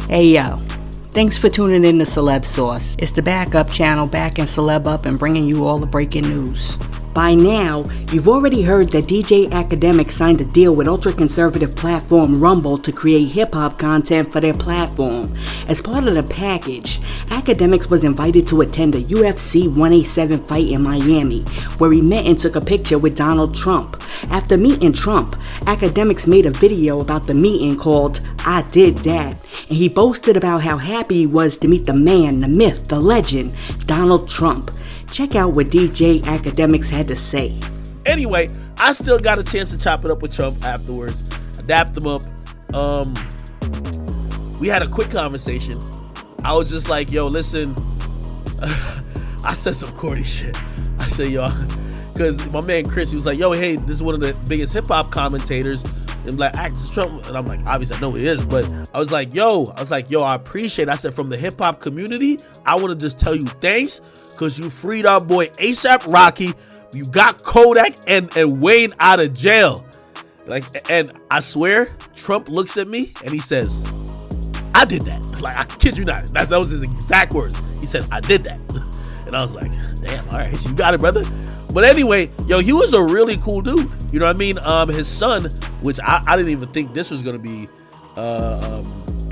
Hey yo, thanks for tuning in to Celeb Sauce. It's the backup channel backing Celeb up and bringing you all the breaking news. By now, you've already heard that DJ Akademiks signed a deal with ultra-conservative platform Rumble to create hip-hop content for their platform. As part of the package, Akademiks was invited to attend a UFC 187 fight in Miami, where he met and took a picture with Donald Trump. After meeting Trump, Akademiks made a video about the meeting called I Did That, and he boasted about how happy he was to meet the man, the myth, the legend, Donald Trump. Check out what DJ Akademiks had to say. Anyway, I still got a chance to chop it up with Trump afterwards. I dapped him up. We had a quick conversation. I was just like, yo, listen. I said some corny shit. I said, yo, because my man Chris, he was like, yo, hey, this is one of the biggest hip hop commentators. And like, actors Trump. And I'm like, obviously I know he is, but I was like, yo, I appreciate it. I said, from the hip hop community, I want to just tell you thanks, because you freed our boy A$AP Rocky. You got Kodak and Wayne out of jail. Like, and I swear, Trump looks at me and he says, I did that. Like, I kid you not. That was his exact words. He said, I did that. And I was like, damn, all right, you got it, brother. But anyway, yo, he was a really cool dude. You know what I mean? His son, which I didn't even think this was going to be,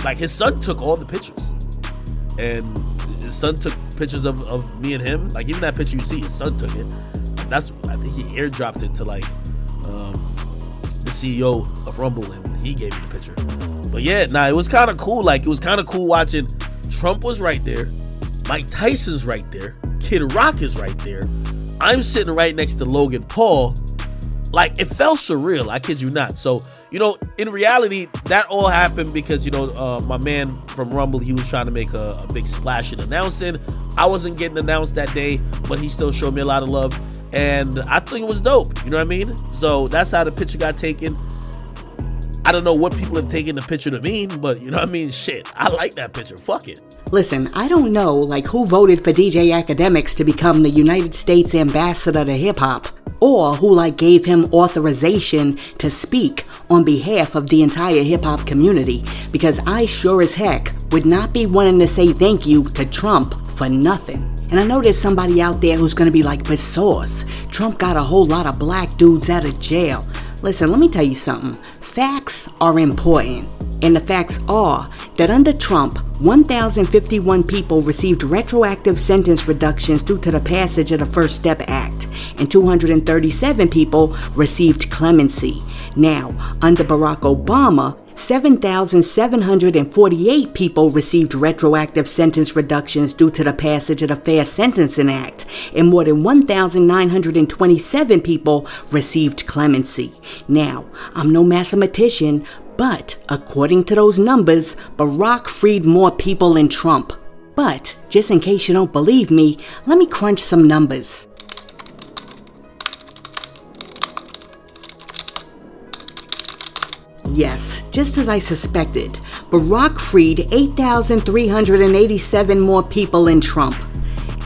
like, his son took all the pictures. And his son took pictures of me and him. Like, even that picture you see, his son took it. I think he airdropped it to, like, the CEO of Rumble, and he gave me the picture. But yeah, it was kind of cool. Like, it was kind of cool watching Trump was right there. Mike Tyson's right there. Kid Rock is right there. I'm sitting right next to Logan Paul. Like, it felt surreal, I kid you not. So, you know, in reality, that all happened because, you know, my man from Rumble, he was trying to make a big splash in announcing. I wasn't getting announced that day, but he still showed me a lot of love. And I think it was dope, you know what I mean? So that's how the picture got taken. I don't know what people have taken the picture to mean, but you know what I mean? Shit, I like that picture. Fuck it. Listen, I don't know, like, who voted for DJ Akademiks to become the United States ambassador to hip-hop, or who, like, gave him authorization to speak on behalf of the entire hip-hop community, because I sure as heck would not be wanting to say thank you to Trump for nothing. And I know there's somebody out there who's gonna be like, but Sauce, Trump got a whole lot of black dudes out of jail. Listen, let me tell you something. Facts are important. And the facts are that under Trump, 1,051 people received retroactive sentence reductions due to the passage of the First Step Act, and 237 people received clemency. Now, under Barack Obama, 7,748 people received retroactive sentence reductions due to the passage of the Fair Sentencing Act, and more than 1,927 people received clemency. Now, I'm no mathematician, but according to those numbers, Barack freed more people than Trump. But, just in case you don't believe me, let me crunch some numbers. Yes, just as I suspected, Barack freed 8,387 more people than Trump.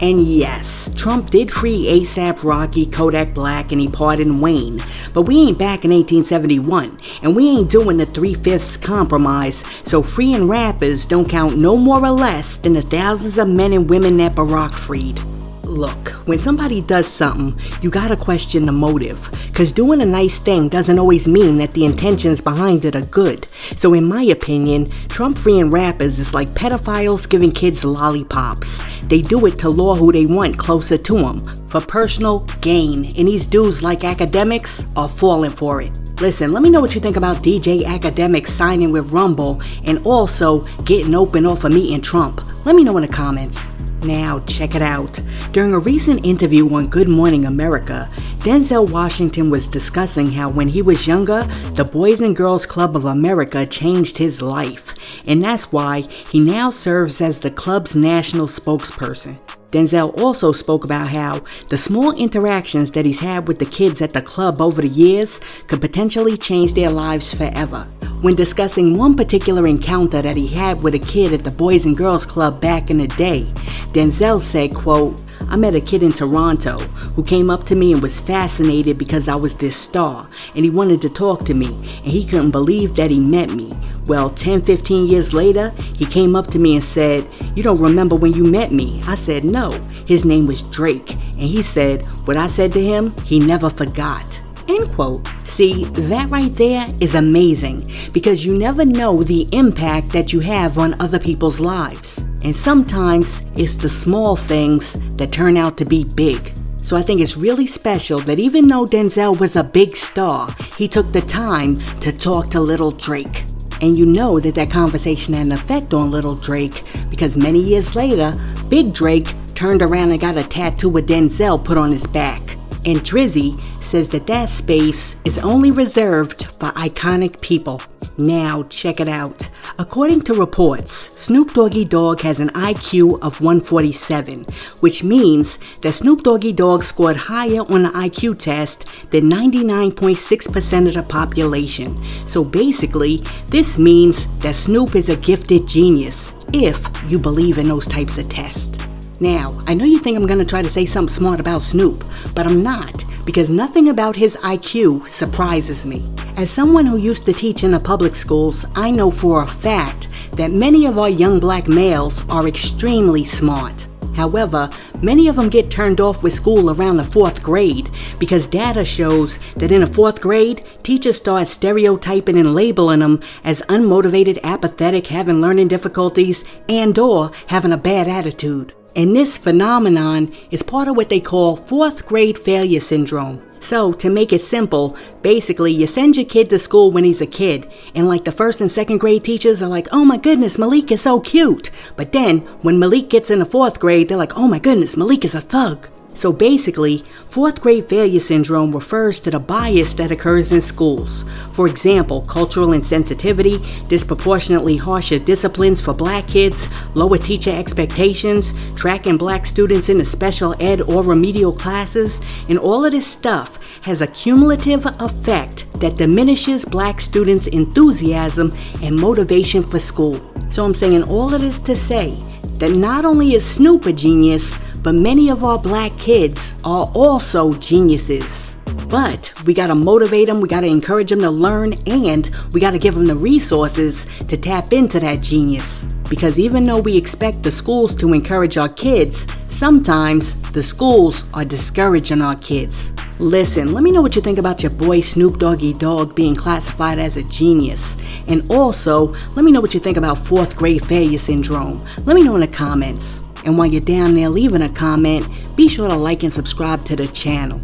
And yes, Trump did free A$AP Rocky, Kodak Black, and he pardoned Wayne. But we ain't back in 1871, and we ain't doing the 3/5 compromise, so freeing rappers don't count no more or less than the thousands of men and women that Barack freed. Look, when somebody does something, you gotta question the motive, cause doing a nice thing doesn't always mean that the intentions behind it are good. So in my opinion, Trump freeing rappers is like pedophiles giving kids lollipops. They do it to lure who they want closer to them, for personal gain, and these dudes like Akademiks are falling for it. Listen, let me know what you think about DJ Akademiks signing with Rumble, and also getting open off of meeting Trump. Let me know in the comments. Now, check it out. During a recent interview on Good Morning America, Denzel Washington was discussing how when he was younger, the Boys and Girls Club of America changed his life, and that's why he now serves as the club's national spokesperson. Denzel also spoke about how the small interactions that he's had with the kids at the club over the years could potentially change their lives forever. When discussing one particular encounter that he had with a kid at the Boys and Girls Club back in the day, Denzel said, quote, "I met a kid in Toronto who came up to me and was fascinated because I was this star, and he wanted to talk to me, and he couldn't believe that he met me. Well, 10, 15 years later, he came up to me and said, 'You don't remember when you met me?' I said, 'No, his name was Drake.' And he said, what I said to him, he never forgot." End quote. See, that right there is amazing because you never know the impact that you have on other people's lives. And sometimes it's the small things that turn out to be big. So I think it's really special that even though Denzel was a big star, he took the time to talk to little Drake. And you know that conversation had an effect on little Drake because many years later, Big Drake turned around and got a tattoo with Denzel put on his back. And Drizzy says that space is only reserved for iconic people. Now, check it out. According to reports, Snoop Doggy Dogg has an IQ of 147, which means that Snoop Doggy Dogg scored higher on the IQ test than 99.6% of the population. So basically, this means that Snoop is a gifted genius, if you believe in those types of tests. Now, I know you think I'm going to try to say something smart about Snoop, but I'm not, because nothing about his IQ surprises me. As someone who used to teach in the public schools, I know for a fact that many of our young black males are extremely smart. However, many of them get turned off with school around the 4th grade because data shows that in the 4th grade, teachers start stereotyping and labeling them as unmotivated, apathetic, having learning difficulties, and/or having a bad attitude. And this phenomenon is part of what they call 4th grade failure syndrome. So, to make it simple, basically you send your kid to school when he's a kid, and like the 1st and 2nd grade teachers are like, "Oh my goodness, Malik is so cute." But then, when Malik gets in the 4th grade, they're like, "Oh my goodness, Malik is a thug." So basically, 4th grade failure syndrome refers to the bias that occurs in schools. For example, cultural insensitivity, disproportionately harsher disciplines for black kids, lower teacher expectations, tracking black students into special ed or remedial classes, and all of this stuff has a cumulative effect that diminishes black students' enthusiasm and motivation for school. So I'm saying all of this to say that not only is Snoop a genius, but many of our black kids are also geniuses. But we gotta motivate them, we gotta encourage them to learn, and we gotta give them the resources to tap into that genius. Because even though we expect the schools to encourage our kids, sometimes the schools are discouraging our kids. Listen, let me know what you think about your boy Snoop Doggy Dogg being classified as a genius. And also, let me know what you think about 4th grade failure syndrome. Let me know in the comments. And while you're down there leaving a comment, be sure to like and subscribe to the channel.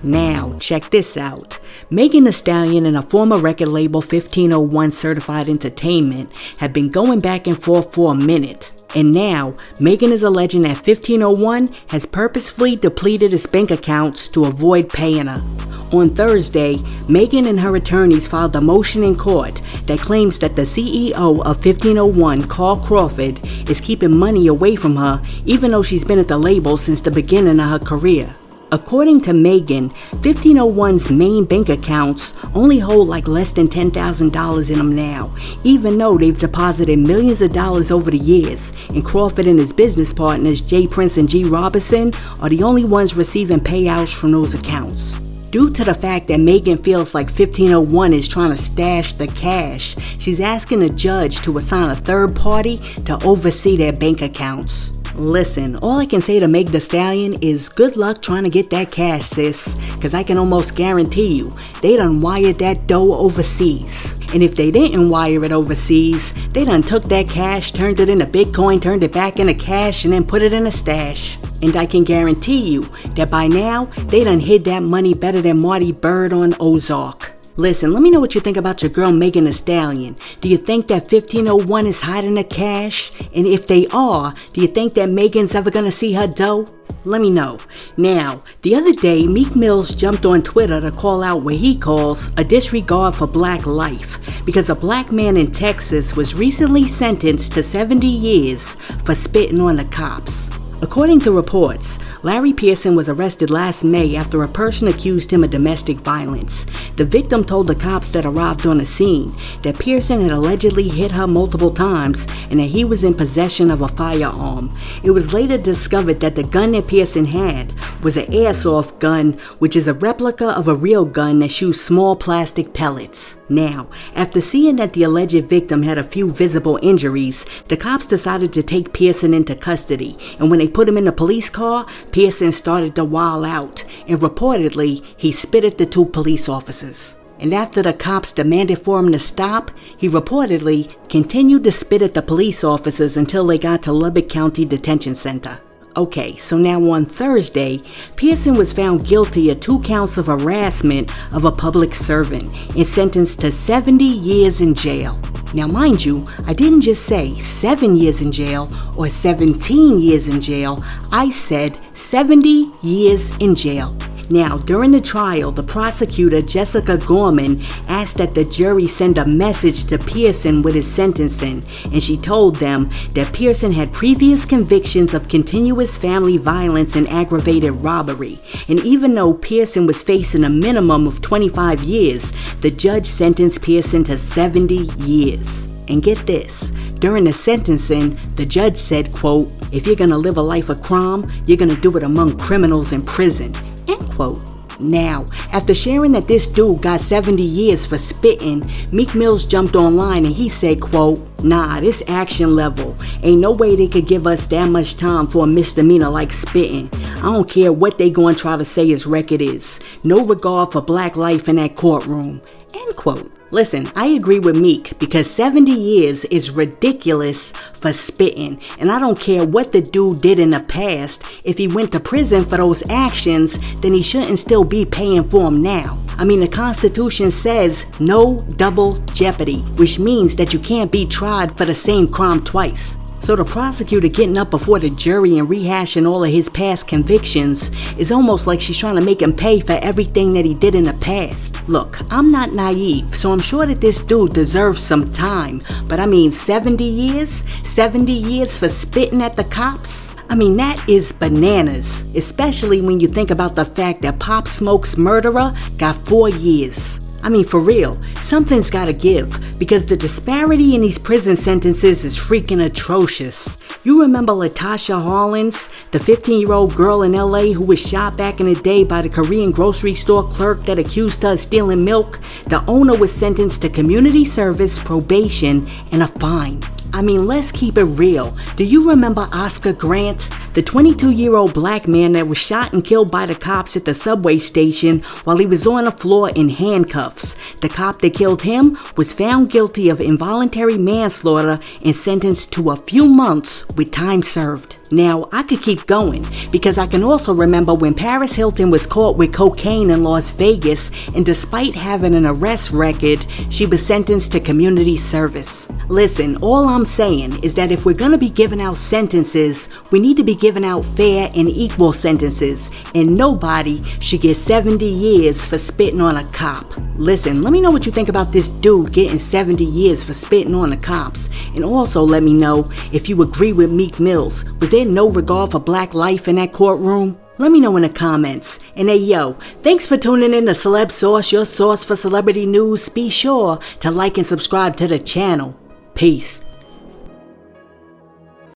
Now, check this out. Megan Thee Stallion and a former record label 1501 Certified Entertainment have been going back and forth for a minute. And now, Megan is alleging that 1501 has purposefully depleted its bank accounts to avoid paying her. On Thursday, Megan and her attorneys filed a motion in court that claims that the CEO of 1501, Carl Crawford, is keeping money away from her even though she's been at the label since the beginning of her career. According to Megan, 1501's main bank accounts only hold like less than $10,000 in them now, even though they've deposited millions of dollars over the years, and Crawford and his business partners J. Prince and G. Robinson are the only ones receiving payouts from those accounts. Due to the fact that Megan feels like 1501 is trying to stash the cash, she's asking a judge to assign a third party to oversee their bank accounts. Listen, all I can say to Meg Thee Stallion is good luck trying to get that cash, sis, cause I can almost guarantee you, they done wired that dough overseas. And if they didn't wire it overseas, they done took that cash, turned it into Bitcoin, turned it back into cash, and then put it in a stash. And I can guarantee you that by now, they done hid that money better than Marty Bird on Ozark. Listen, let me know what you think about your girl Megan Thee Stallion. Do you think that 1501 is hiding the cash? And if they are, do you think that Megan's ever gonna see her dough? Let me know. Now, the other day, Meek Mills jumped on Twitter to call out what he calls a disregard for black life because a black man in Texas was recently sentenced to 70 years for spitting on the cops. According to reports, Larry Pearson was arrested last May after a person accused him of domestic violence. The victim told the cops that arrived on the scene that Pearson had allegedly hit her multiple times and that he was in possession of a firearm. It was later discovered that the gun that Pearson had was an airsoft gun, which is a replica of a real gun that shoots small plastic pellets. Now, after seeing that the alleged victim had a few visible injuries, the cops decided to take Pearson into custody, and when they put him in the police car, Pearson started to wild out, and reportedly, he spit at the two police officers. And after the cops demanded for him to stop, he reportedly continued to spit at the police officers until they got to Lubbock County Detention Center. Okay, so now on Thursday, Pearson was found guilty of 2 counts of harassment of a public servant and sentenced to 70 years in jail. Now mind you, I didn't just say 7 years in jail or 17 years in jail, I said 70 years in jail. Now, during the trial, the prosecutor, Jessica Gorman, asked that the jury send a message to Pearson with his sentencing, and she told them that Pearson had previous convictions of continuous family violence and aggravated robbery. And even though Pearson was facing a minimum of 25 years, the judge sentenced Pearson to 70 years. And get this, during the sentencing, the judge said, quote, "If you're gonna live a life of crime, you're gonna do it among criminals in prison," end quote. Now, after sharing that this dude got 70 years for spitting, Meek Mills jumped online and he said, quote, "Nah, this action level. Ain't no way they could give us that much time for a misdemeanor like spitting. I don't care what they gonna try to say his record is. No regard for black life in that courtroom," end quote. Listen, I agree with Meek because 70 years is ridiculous for spitting, and I don't care what the dude did in the past. If he went to prison for those actions, then he shouldn't still be paying for them now. I mean, the Constitution says no double jeopardy, which means that you can't be tried for the same crime twice. So the prosecutor getting up before the jury and rehashing all of his past convictions is almost like she's trying to make him pay for everything that he did in the past. Look, I'm not naive, so I'm sure that this dude deserves some time. But I mean, 70 years? 70 years for spitting at the cops? I mean, that is bananas, especially when you think about the fact that Pop Smoke's murderer got 4 years. I mean, for real, something's gotta give, because the disparity in these prison sentences is freaking atrocious. You remember Latasha Hollins, the 15-year-old girl in LA who was shot back in the day by the Korean grocery store clerk that accused her of stealing milk? The owner was sentenced to community service, probation, and a fine. I mean, let's keep it real. Do you remember Oscar Grant? The 22-year-old black man that was shot and killed by the cops at the subway station while he was on the floor in handcuffs. The cop that killed him was found guilty of involuntary manslaughter and sentenced to a few months with time served. Now, I could keep going because I can also remember when Paris Hilton was caught with cocaine in Las Vegas, and despite having an arrest record, she was sentenced to community service. Listen, all I'm saying is that if we're gonna be giving out sentences, we need to be giving out fair and equal sentences, and nobody should get 70 years for spitting on a cop. Listen, let me know what you think about this dude getting 70 years for spitting on the cops, and also let me know if you agree with Meek Mills. Was there no regard for black life in that courtroom? Let me know in the comments. And hey yo, thanks for tuning in to Celeb Source, your source for celebrity news. Be sure to like and subscribe to the channel. Peace.